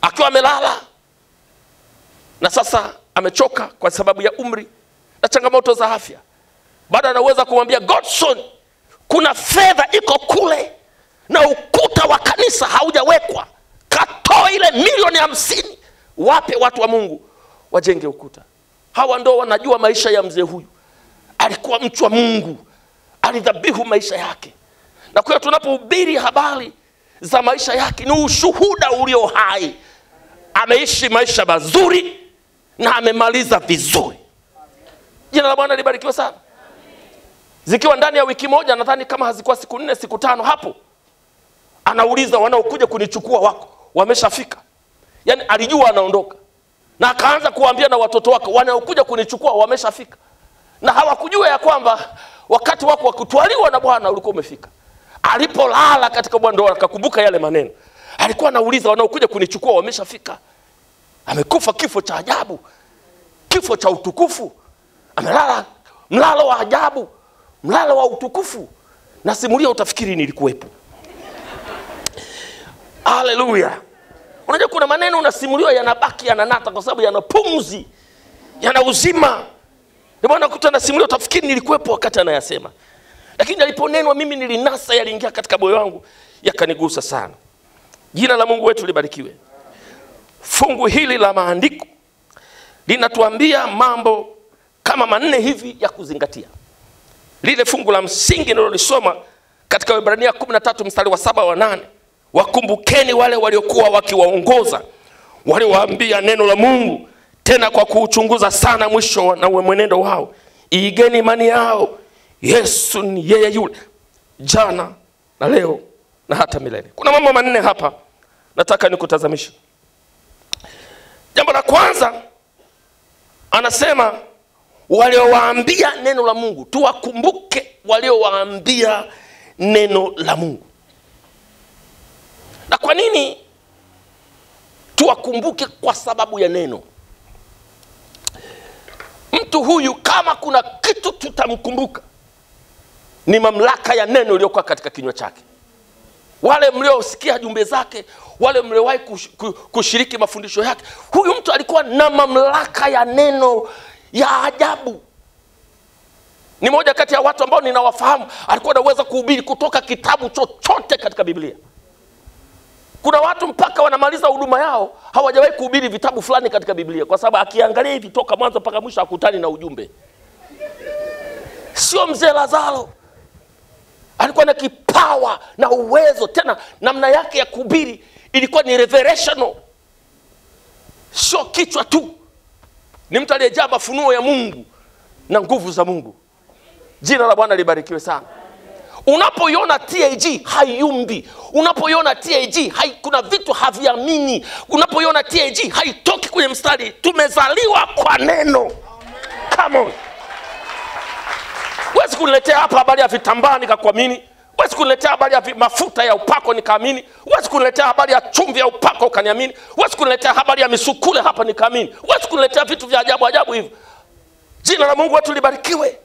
Akiwa amelala na sasa amechoka kwa sababu ya umri na changamoto za afya, baada anaweza kumwambia Godson, kuna fedha iko kule na ukuta wa kanisa haujawekwa, katoa ile milioni 50 wape watu wa Mungu wajenge ukuta. Hawa ndio wanajua maisha ya mzee huyu. Alikuwa mtu wa Mungu, alidhabihu maisha yake. Na kwa hiyo tunapohubiri habari za maisha yake, ni ushuhuda ulio hai. Ameishi maisha mazuri na amemaliza vizuri. Jina la Bwana libarikiwe sana. Zikiwa ndani ya wiki moja, nadhani kama hazikuwa siku 4 siku 5 hapo, anauliza wanaokuja kunichukua wako wameshafika. Yaani alijua anaondoka, na akaanza kuambia na watoto wake wanaokuja kunichukua wameshafika. Na hawakujua ya kwamba wakati wako wa kutwaliwa na Bwana ulikuwa umefika. Alipolala katika Bwana ndo akakumbuka yale maneno. Alikuwa anauliza wanaokuja kunichukua wameshafika. Amekufa kifo cha ajabu, kifo cha utukufu. Amelala mlalo wa ajabu, mlalo wa utukufu. Nasimulia utafikiri nilikuwepo. Haleluya. Unajua kuna maneno unasimuliwa yanabaki yananata kwa sababu yana pumzi, yana uzima. Ndio maana kuta nasimulia utafikiri nilikuwepo wakati anayasema. Lakini aliponenwa mimi nilinasa, yaliingia katika moyo wangu, yakanigusa sana. Jina la Mungu wetu libarikiwe. Fungu hili la maandiko linatuambia mambo kama 4 hivi ya kuzingatia. Lile fungu la msingi nilolisoma katika Waebrania 13 mstari wa 7 wa 8. Wakumbukeni wale waliokuwa wakiwaongoza waliowaambia neno la Mungu, tena kwa kuuchunguza sana mwisho na mwenendo wao. Iigeni imani yao. Yesu ni yeye yule jana na leo na hata milele. Kuna mambo manne hapa nataka nikutazamishe. Jambo la kwanza, anasema waliowaambia neno la Mungu. Tuwakumbuke waliowaambia neno la Mungu. Na kwa nini tuwakumbuke? Kwa sababu ya neno. Mtu huyu kama kuna kitu tutamkumbuka, ni mamlaka ya neno iliyokuwa katika kinywa chake. Wale mliosikia jumbe zake, wale mliowahi kushiriki mafundisho yake, huyu mtu alikuwa na mamlaka ya neno ya ajabu. Ni moja kati ya watu ambao ninawafahamu alikuwa anaweza kuhubiri kutoka kitabu chochote katika Biblia. Kuna watu mpaka wanamaliza huduma yao hawajawahi kuhubiri vitabu fulani katika Biblia, kwa sababu akiangalia hivi toka mwanzo mpaka mwisho hakutani na ujumbe. Sio mzee Lazaro. Alikuwa na kipawa na uwezo, tena namna yake ya kuhubiri ilikuwa ni revelational. Sio kichwa tu. Ni mtu aliyejaa mafunuo ya Mungu na nguvu za Mungu. Jina la Bwana libarikiwe sana. Unapoiona TAG hayumbi. Unapoiona TAG kuna vitu haviamini. Unapoiona TAG haitoki kwenye mstari. Tumezaliwa kwa neno. Come on. Huwezi kuniletea hapa habari ya vitambaa nikakuamini. Huwezi kuniletea habari ya mafuta ya upako nikaamini. Huwezi kuniletea habari ya chumvi ya upako ukaniamini. Huwezi kuniletea habari ya misukule hapa nikaamini. Huwezi kuniletea vitu vya ajabu ajabu hivyo. Jina la Mungu wetu libarikiwe.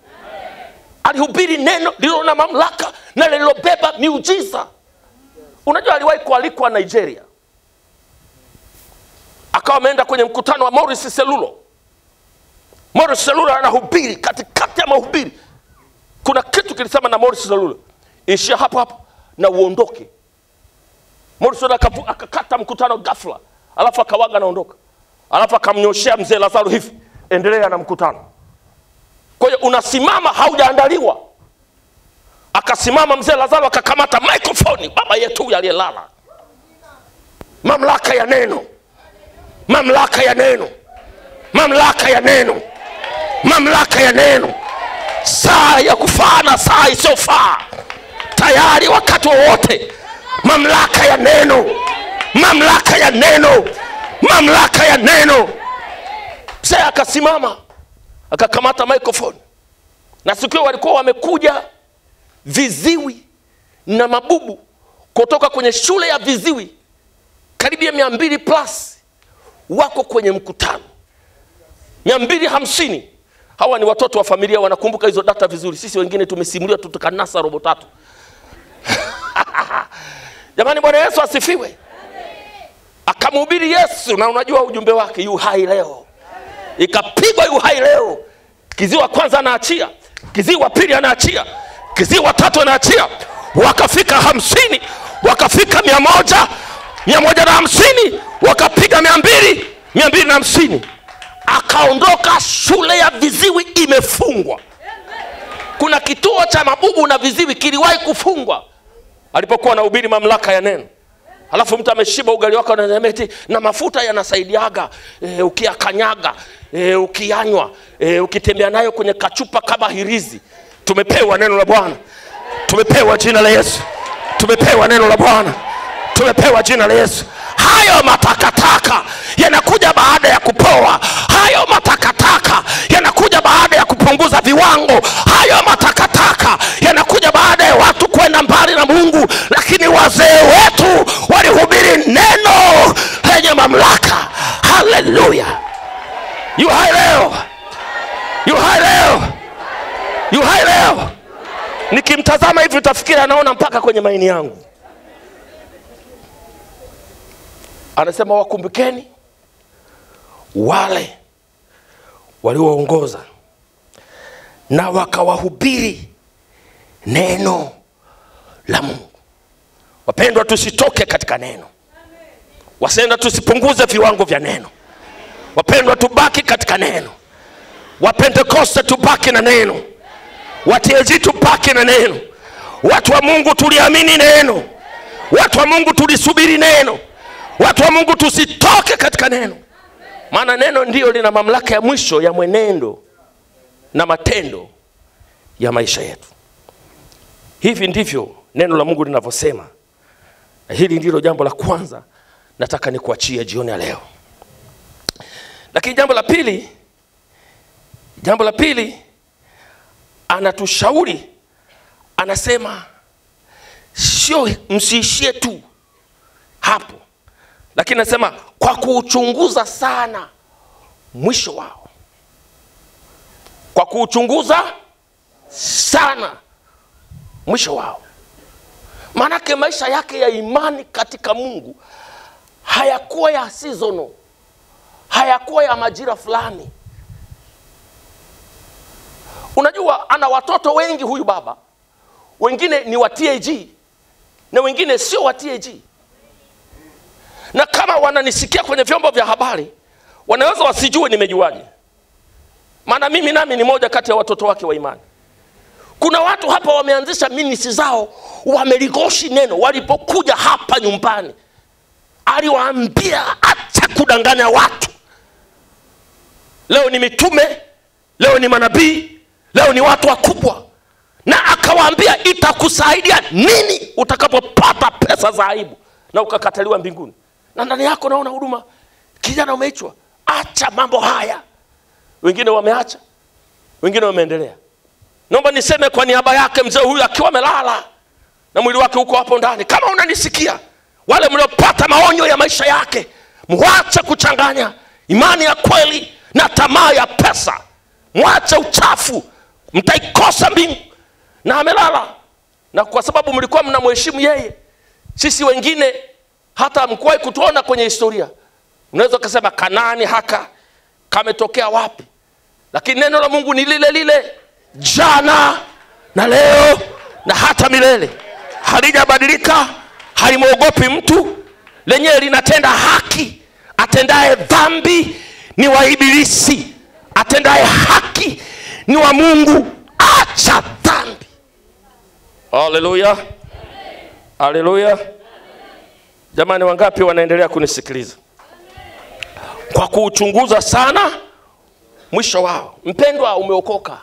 Alihubiri neno lililo na mamlaka na lililobeba miujiza. Unajua aliwahi kualikwa Nigeria. Akawa ameenda kwenye mkutano wa Maurice Selulo. Maurice Selulo anahubiri, katikati ya mahubiri kuna kitu kilisema na Maurice Selulo, ishia hapo hapo na uondoke. Maurice Selulo akakata mkutano ghafla, alafu akawaga naondoka. Alafu akamnyoshea mzee Lazaro hivi, endelea na mkutano. Kwa hiyo unasimama haujaandaliwa. Akasimama mzee Lazaro akakamata microphone, baba yetu huyu aliyelala. Mamlaka ya neno. Mamlaka ya neno. Mamlaka ya neno. Mamlaka ya neno. Saa ya kufaa na saa isiyofaa. Tayari wakati wowote. Mamlaka ya neno. Mamlaka ya neno. Mamlaka ya neno. Mzee akasimama, akakamata microphone. Na siku hiyo walikuwa wamekuja viziwi na mabubu kutoka kwenye shule ya viziwi karibia 200 plus wako kwenye mkutano. 250. Hawa ni watoto wa familia, wanakumbuka hizo data vizuri. Sisi wengine tumesimulia tutukanasa robo 3. Jamani, Bwana Yesu asifiwe. Akamhubiri Yesu, na unajua ujumbe wake, yu hai leo. Ikapigwa yu hai leo. Kiziwi wa kwanza anaachia, kiziwi wa pili anaachia, kiziwi wa tatu anaachia. Wakafika 50, wakafika 100, 150, wakapiga 200, 250. Akaondoka, shule ya viziwi imefungwa. Kuna kituo cha mabubu na viziwi kiliwahi kufungwa alipokuwa anahubiri mamlaka ya neno. Alafu mtu ameshiba ugali wako na mafuta yanasaidiaga, ukiakanyaga, ukianywa, ukitembea nayo kwenye kachupa kama hirizi. Tumepewa neno la Bwana. Tumepewa jina la Yesu. Tumepewa neno la Bwana. Tumepewa jina la Yesu. Hayo matakataka yanakuja baada ya kupoa. Hayo matakataka yanakuja baada ya kupunguza viwango. Hayo matakataka yanakuja baada ya watu kwenda mbali na Mungu. Lakini wazee wetu walihubiri neno lenye mamlaka. Haleluya. Yu hai leo. Yu hai leo. Yu hai leo. Nikimtazama hivi utafikiri anaona mpaka kwenye maini yangu. Anasema wakumbukeni wale walioongoza na wakawahubiri neno la Mungu. Wapendwa, tusitoke katika neno. Wasenda tusipunguze viwango vya neno. Wapendwa, tubaki katika neno. Wapentekoste tubaki na neno. Watieji tubaki na neno. Watu wa Mungu tuliamini neno. Watu wa Mungu tulisubiri neno. Watu wa Mungu, tusitoke katika neno. Maana neno ndio lina mamlaka ya mwisho ya mwenendo na matendo ya maisha yetu. Hivi ndivyo neno la Mungu linavyosema. Na hili ndilo jambo la kwanza nataka nikuachie jioni ya leo. Lakini jambo la pili anatushauri, anasema sio msiishie tu hapo, lakini anasema kwa kuuchunguza sana mwisho wao. Kwa kuuchunguza sana mwisho wao. Maanake maisha yake ya imani katika Mungu hayakuwa ya seasonal, hayakuwa ya majira fulani. Unajua ana watoto wengi huyu baba. Wengine ni wa TAG na wengine sio wa TAG. Na kama wananisikia kwenye vyombo vya habari, wanaweza wasijue nimejuaje. Maana mimi nami ni moja kati ya watoto wake wa imani. Kuna watu hapa wameanzisha ministry zao, wameligoshi neno. Walipokuja hapa nyumbani, aliwaambia acha kudanganya watu. Leo ni mitume, leo ni manabii, leo ni watu wakubwa. Na akawaambia itakusaidia nini utakapopata pesa za aibu na ukakataliwa mbinguni. Na ndani yako naona huduma. Kijana umeitwa, acha mambo haya. Wengine wameacha, wengine wameendelea. Naomba niseme kwa niaba yake mzee huyu akiwa amelala na mwili wake uko hapo ndani, kama unanisikia, wale mliopata maonyo ya maisha yake, mwache kuchanganya imani ya kweli na tamaa ya pesa. Mwache uchafu, mtaikosa mbingu. Na amelala. Na kwa sababu mlikuwa mnamheshimu yeye, sisi wengine hata mkuwahi kutuona kwenye historia, unaweza kusema Kanaani haka kametokea wapi? Lakini neno la Mungu ni lile lile jana na leo na hata milele. Halijabadilika, halimwogopi mtu, lenyewe linatenda haki. Atendaye dhambi ni wa ibilisi, atendaye haki ni wa Mungu. Acha dhambi. Haleluya. Haleluya. Jamani, wangapi wanaendelea kunisikiliza? Kwa kuuchunguza sana mwisho wao. Mpendwa, umeokoka.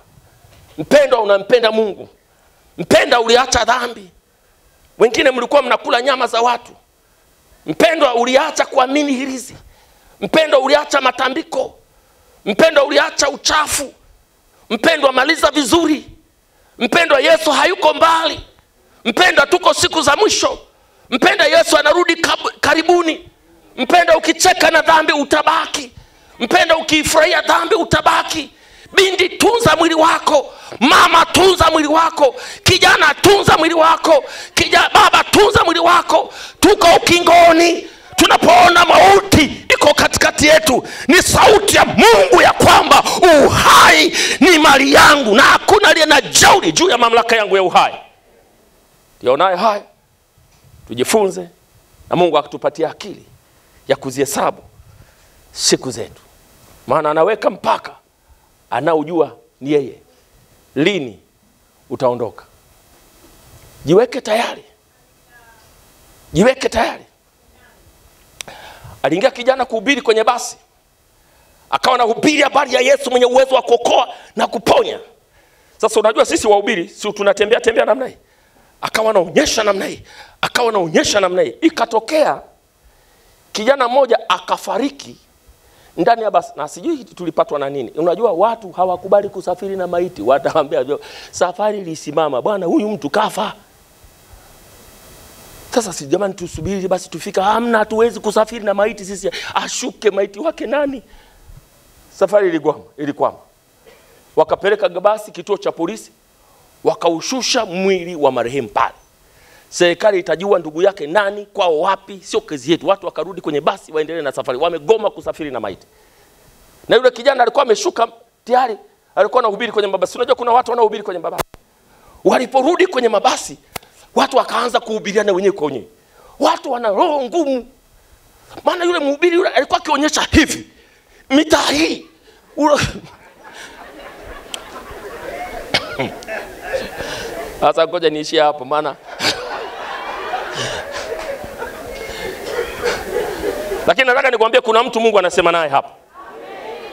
Mpendwa, unampenda Mungu. Mpendwa, uliacha dhambi. Wengine mlikuwa mnakula nyama za watu. Mpendwa, uliacha kuamini hirizi. Mpendwa, uliacha matambiko. Mpendwa, uliacha uchafu. Mpendwa, maliza vizuri. Mpendwa, Yesu hayuko mbali. Mpendwa, tuko siku za mwisho. Mpendwa, Yesu anarudi karibuni. Mpendwa, ukicheka na dhambi utabaki. Mpendwa, ukifurahia dhambi utabaki. Binti, tunza mwili wako. Mama, tunza mwili wako. Kijana, tunza mwili wako. Baba, tunza mwili wako. Tuko ukingoni. Tunapoona mauti iko katikati yetu, ni sauti ya Mungu ya kwamba uhai ni mali yangu na hakuna aliye na jeuri juu ya mamlaka yangu ya uhai. Tuonaye haya, tujifunze, na Mungu akitupatia akili ya kuzihesabu siku zetu. Maana anaweka mpaka, anaujua ni yeye lini utaondoka. Jiweke tayari. Jiweke tayari. Aliingia kijana kuhubiri kwenye basi. Akawa anahubiri habari ya Yesu mwenye uwezo wa kuokoa na kuponya. Sasa unajua sisi wahubiri, si tunatembea namna hii. Akawa anaonyesha namna hii. Akawa anaonyesha namna hii. Ikatokea kijana mmoja akafariki ndani ya basi. Na sijui tulipatwa na nini. Unajua watu hawakubali kusafiri na maiti. Wataambia safari ilisimama. Bwana, huyu mtu kafa. Sasa si jamani tusubiri basi tufika. Hamna, hatuwezi kusafiri na maiti sisi. Ashuke maiti wake nani? Safari ilikwama. Wakapeleka basi kituo cha polisi. Wakaushusha mwili wa marehemu pale. Serikali itajua ndugu yake nani, kwao wapi, sio kazi yetu. Watu wakarudi kwenye basi waendelee na safari. Wamegoma kusafiri na maiti. Na yule kijana alikuwa ameshuka tayari, alikuwa anahubiri kwenye mabasi. Unajua kuna watu wanahubiri kwenye mabasi. Waliporudi kwenye mabasi, watu wakaanza kuhubiriana wenyewe kwa wenyewe. Watu wana roho ngumu. Maana yule mhubiri yule alikuwa akionyesha hivi. Mitaa hii. Sasa ngoja niishie hapo maana Lakini nataka nikwambie kuna mtu Mungu anasema naye hapa.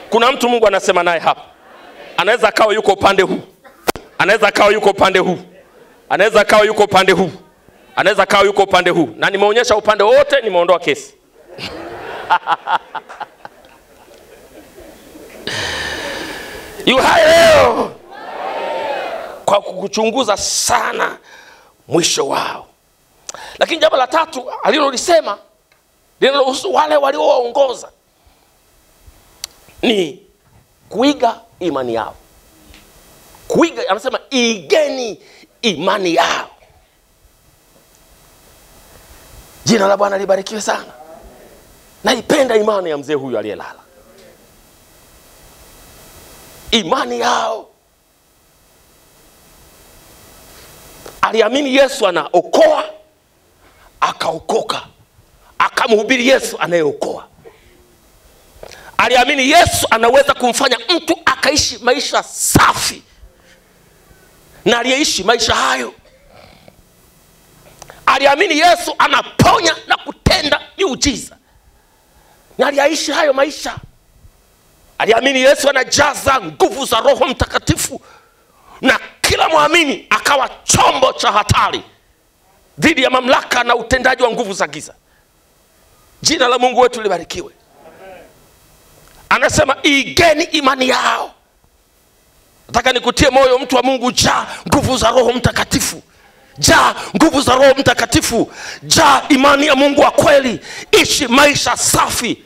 Kuna mtu Mungu anasema naye hapa. Anaweza akawa yuko upande huu. Anaweza akawa yuko upande huu. Anaweza akawa yuko upande huu. Anaweza akawa yuko upande huu. Na nimeonyesha upande wote, nimeondoa kesi. Yu hai leo kwa kuchunguza sana mwisho wao. Lakini jambo la tatu alilolisema linalohusu wale waliowaongoza ni kuiga imani yao. Kuiga, anasema igeni imani yao. Jina la Bwana libarikiwe sana. Naipenda imani ya mzee huyu aliyelala. Imani yao. Aliamini Yesu anaokoa, akaokoka. Akamhubiri Yesu anayeokoa. Aliamini Yesu anaweza kumfanya mtu akaishi maisha safi. Na aliyeishi maisha hayo. Aliamini Yesu anaponya na kutenda miujiza. Na aliyaishi hayo maisha. Aliamini Yesu anajaza nguvu za Roho Mtakatifu. Na kila muamini akawa chombo cha hatari dhidi ya mamlaka na utendaji wa nguvu za giza. Jina la Mungu wetu libarikiwe. Anasema igeni imani yao. Nataka nikutie moyo mtu wa Mungu, jaa nguvu za Roho Mtakatifu. Jaa nguvu za Roho Mtakatifu. Jaa imani ya Mungu wa kweli. Ishi maisha safi.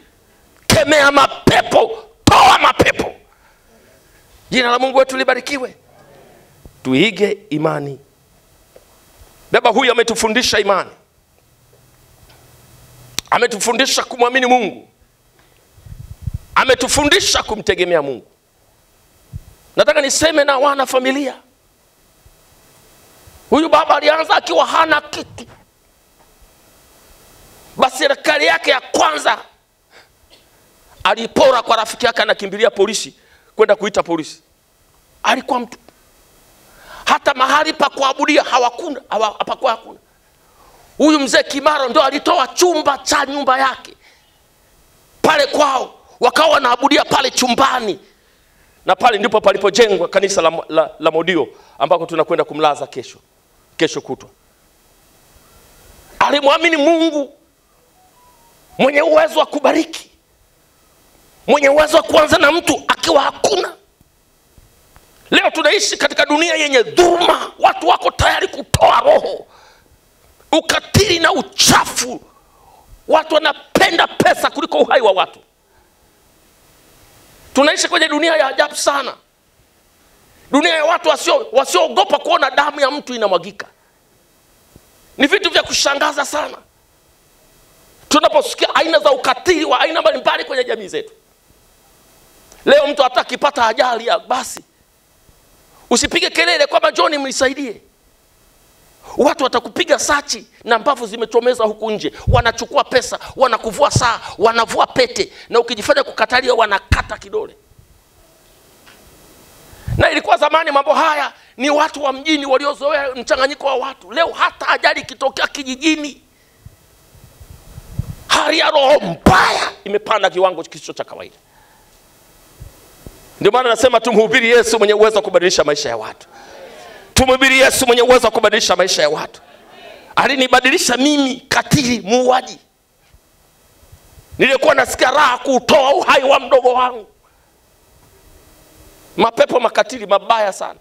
Kemea mapepo, toa mapepo. Jina la Mungu wetu libarikiwe. Tuige imani. Baba huyu ametufundisha imani. Ametufundisha kumwamini Mungu. Ametufundisha kumtegemea Mungu. Nataka niseme na wana familia. Huyu baba alianza akiwa hana kitu. Basi serikali yake ya kwanza alipora kwa rafiki yake, anakimbilia polisi kwenda kuita polisi. Alikuwa mtu. Hata mahali pa kuabudia hapakuwa hakuna. Huyu mzee Kimaro ndo alitoa chumba cha nyumba yake pale kwao, wakawa wanaabudia pale chumbani. Na pale ndipo palipojengwa kanisa la Modio ambako tunakwenda kumlaza kesho kutwa. Alimwamini Mungu mwenye uwezo wa kubariki, mwenye uwezo wa kuanza na mtu akiwa hakuna. Leo tunaishi katika dunia yenye dhuluma. Watu wako tayari kutoa roho, ukatili na uchafu. Watu wanapenda pesa kuliko uhai wa watu. Tunaishi kwenye dunia ya ajabu sana. Dunia ya watu wasioogopa kuona damu ya mtu inamwagika. Ni vitu vya kushangaza sana tunaposikia aina za ukatili wa aina mbalimbali kwenye jamii zetu. Leo mtu hata akipata ajali ya basi, usipige kelele kwamba John mnisaidie. Watu watakupiga sachi na mbavu zimechomeza huku nje. Wanachukua pesa, wanakuvua saa, wanavua pete, na ukijifanya kukatalia wanakata kidole. Na ilikuwa zamani mambo haya ni watu wa mjini waliozoea mchanganyiko wa watu. Leo hata ajali ikitokea kijijini, hali ya roho mbaya imepanda kiwango kisicho cha kawaida. Ndio maana nasema tumhubiri Yesu mwenye uwezo wa kubadilisha maisha ya watu. Tumhubiri Yesu mwenye uwezo wa kubadilisha maisha ya watu. Alinibadilisha mimi katili muuaji. Nilikuwa nasikia raha kutoa uhai wa mdogo wangu. Mapepo makatili mabaya sana.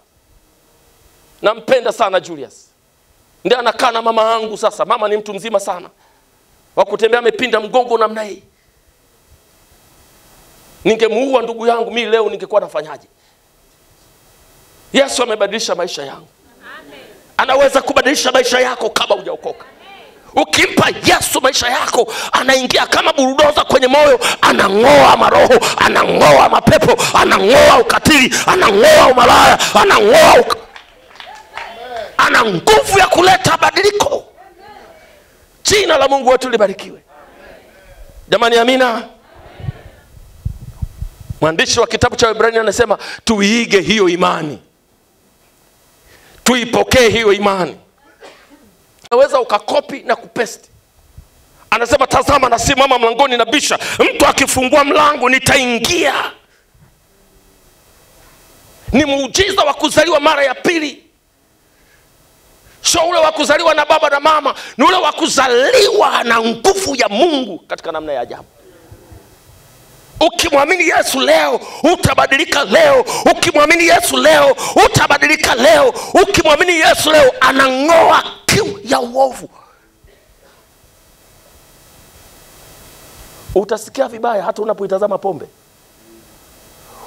Nampenda sana Julius. Ndiye anakaa na mama yangu sasa. Mama ni mtu mzima sana. Wa kutembea amepinda mgongo namna hii. Ningemuua ndugu yangu mimi leo, ningekuwa nafanyaje? Yesu amebadilisha maisha yangu. Amen. Anaweza kubadilisha maisha yako kama hujaokoka. Ukimpa Yesu maisha yako, anaingia kama bulldozer kwenye moyo, anang'oa maroho, anang'oa mapepo, anang'oa ukatili, anang'oa umalaya, ana nguvu ya kuleta badiliko. Jina la Mungu wetu libarikiwe. Jamani, amina. Mwandishi wa kitabu cha Waebrania anasema tuiige hiyo imani. Tuipokee hiyo imani. Unaweza ukakopi na kupesti. Anasema tazama nasimama mlangoni nabisha, mtu akifungua mlango nitaingia. Ni muujiza wa kuzaliwa mara ya pili. Sio ule wa kuzaliwa na baba na mama, ni ule wa kuzaliwa na nguvu ya Mungu katika namna ya ajabu. Ukimwamini Yesu leo utabadilika leo. Ukimwamini Yesu leo utabadilika leo. Ukimwamini Yesu leo anang'oa kiu ya uovu. Utasikia vibaya hata unapoitazama pombe.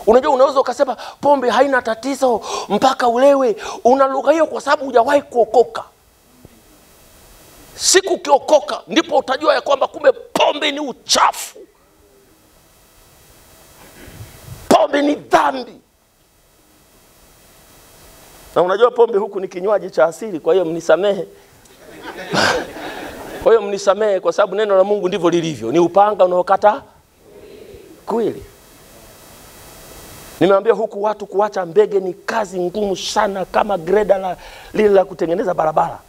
Unajua unaweza ukasema pombe haina tatizo mpaka ulewe. Unalugha hiyo kwa sababu hujawahi kuokoka. Siku ukiokoka ndipo utajua ya kwamba kumbe pombe ni uchafu. Pombe ni dhambi. Na unajua pombe huku ni kinywaji cha asili, kwa hiyo mnisamehe. Kwa hiyo mnisamehe kwa sababu neno la Mungu ndivyo lilivyo. Ni upanga unaokata kweli. Nimeambia huku watu kuacha mbege ni kazi ngumu sana, kama greda lile la kutengeneza barabara.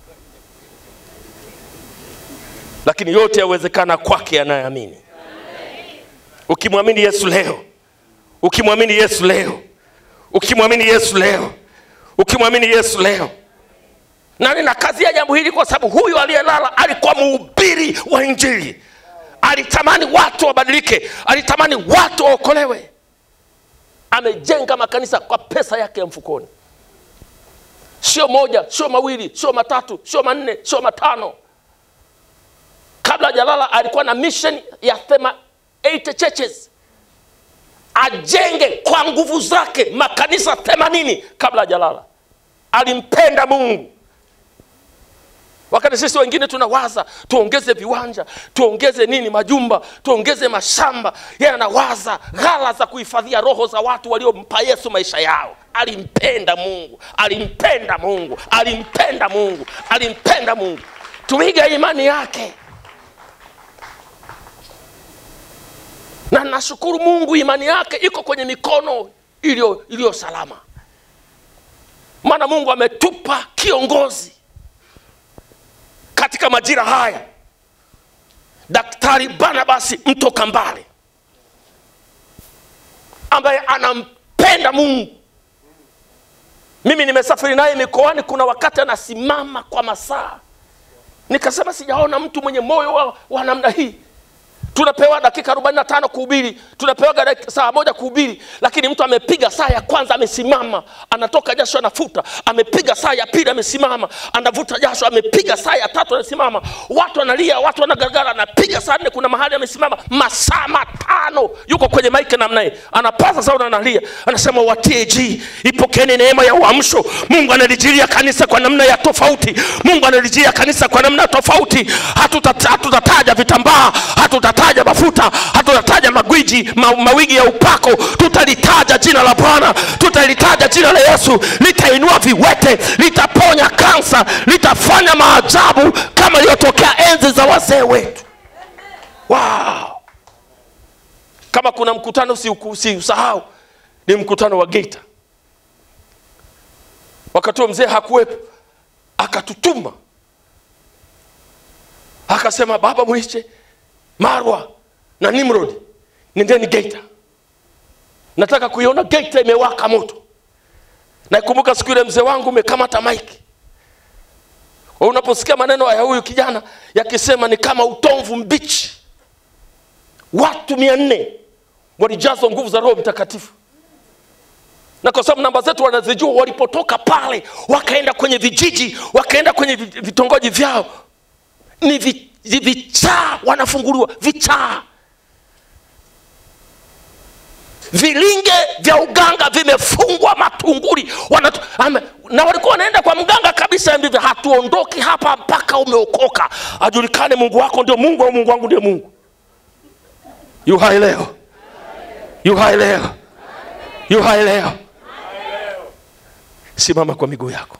Lakini yote yawezekana kwake anayeamini. Ukimwamini Yesu leo, ukimwamini Yesu leo, ukimwamini Yesu leo, ukimwamini Yesu leo. Na nina kazi ya jambo hili kwa sababu huyu aliyelala alikuwa mhubiri wa Injili. Alitamani watu wabadilike, alitamani watu waokolewe. Amejenga makanisa kwa pesa yake ya mfukoni. Sio moja, sio mawili, sio matatu, sio manne, sio matano. Kabla hajalala alikuwa na mission ya 80 churches. Ajenge kwa nguvu zake makanisa 80 kabla hajalala. Alimpenda Mungu. Wakati sisi wengine tunawaza tuongeze viwanja, tuongeze nini majumba, tuongeze mashamba, yeye anawaza ghala za kuhifadhia roho za watu waliompa Yesu maisha yao. Alimpenda Mungu, alimpenda Mungu, alimpenda Mungu, alimpenda Mungu. Tuiga imani yake. Na nashukuru Mungu imani yake iko kwenye mikono iliyo salama. Maana Mungu ametupa kiongozi katika majira haya, Daktari Barnabas Mtokambale, ambaye anampenda Mungu. Mimi nimesafiri naye mikoani, kuna wakati anasimama kwa masaa. Nikasema sijaona mtu mwenye moyo wa namna hii. Tunapewa dakika 45 kuhubiri, tunapewa saa moja kuhubiri, lakini mtu amepiga saa ya kwanza amesimama, anatoka jasho anafuta, amepiga saa ya pili amesimama, anavuta jasho, amepiga saa ya tatu amesimama, watu wanalia, watu wanagaragara, anapiga saa 4, kuna mahali amesimama masaa 5, yuko kwenye maiki namna hii, anapaza sauti analia, anasema watie ipokeni neema ya uamsho. Mungu analijilia kanisa kwa namna ya tofauti. Mungu analijilia kanisa kwa namna tofauti. Hatutataja vitambaa, hatutataja mafuta, hatutataja mawigi ya upako. Tutalitaja jina la Bwana, tutalitaja jina la Yesu. Litainua viwete, litaponya kansa, litafanya maajabu kama iliyotokea enzi za wazee wetu. Wow! Kama kuna mkutano si usahau, ni mkutano wa Geita. Wakati wa mzee hakuwepo, akatutuma. Akasema baba Mwiche, Marwa na Nimrod, nendeni Geita. Nataka kuiona Geita imewaka moto. Na ikumbuka siku ile mzee wangu umekamata maiki. Unaposikia maneno ya huyu kijana yakisema ni kama utomvu mbichi. Watu 400 walijazwa nguvu za Roho Mtakatifu. Na kwa sababu namba zetu wanazijua, walipotoka pale wakaenda kwenye vijiji, wakaenda kwenye vitongoji vyao, ni vichaa wanafunguliwa, vichaa. Vilinge vya uganga vimefungwa matunguri. Na walikuwa wanaenda kwa mganga kabisa, ndivyo hatuondoki hapa mpaka umeokoka. Ajulikane Mungu wako ndio Mungu au Mungu wangu ndio Mungu. Yu hai leo. Yu hai leo. Yu hai leo. Simama kwa miguu yako.